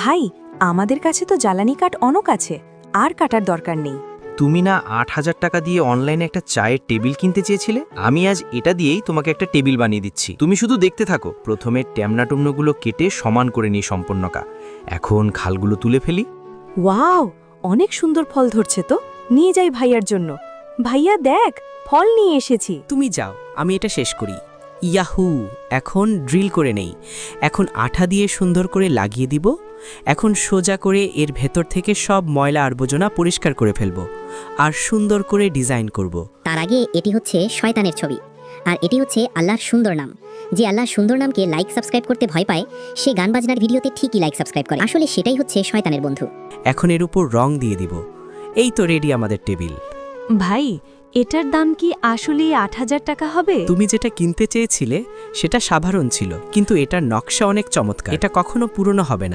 ভাই, আমাদের কাছে তো জ্বালানি কাঠ অনেক আছে, আর কাটার দরকার নেই। তুমি না ৮,০০০ টাকা দিয়ে অনলাইনে একটা চায়ের টেবিল কিনতে চেয়েছিলে? আমি আজ এটা দিয়েই তোমাকে একটা টেবিল বানিয়ে দিচ্ছি। তুমি শুধু দেখতে থাকো। প্রথমে ট্যামনাটুমনোগুলো কেটে সমান করে নিই সম্পূর্ণকা। এখন খালগুলো তুলে ফেলি। ওয়াও, অনেক সুন্দর ফল ধরছে তো। নিয়ে যাই ভাইয়ার জন্য। ভাইয়া দেখ, ফল নিয়ে এসেছি। তুমি যাও, আমি এটা শেষ করি। ইয়াহু! এখন ড্রিল করে নেই। এখন আঠা দিয়ে সুন্দর করে লাগিয়ে দিব। এখন সোজা করে এর ভেতর থেকে সব ময়লা আবর্জনা পরিষ্কার করে ফেলব আর সুন্দর করে ডিজাইন করব। তার আগে এটি হচ্ছে শয়তানের ছবি, আর এটি হচ্ছে আল্লাহর সুন্দর নাম। যে আল্লাহর সুন্দর নামকে লাইক সাবস্ক্রাইব করতে ভয় পায়, সে গান বাজনার ভিডিওতে ঠিকই লাইক সাবস্ক্রাইব করে। আসলে সেটাই হচ্ছে শয়তানের বন্ধু। এখন এর উপর রং দিয়ে দিব। এই তো রেডি আমাদের টেবিল। ভাই, এটার দাম কি আসলেই ৮,০০০ টাকা হবে? তুমি যেটা কিনতে চেয়েছিলে সেটা সাধারণ ছিল, কিন্তু এটার নকশা অনেক চমৎকার। এটা কখনো পুরনো হবে না।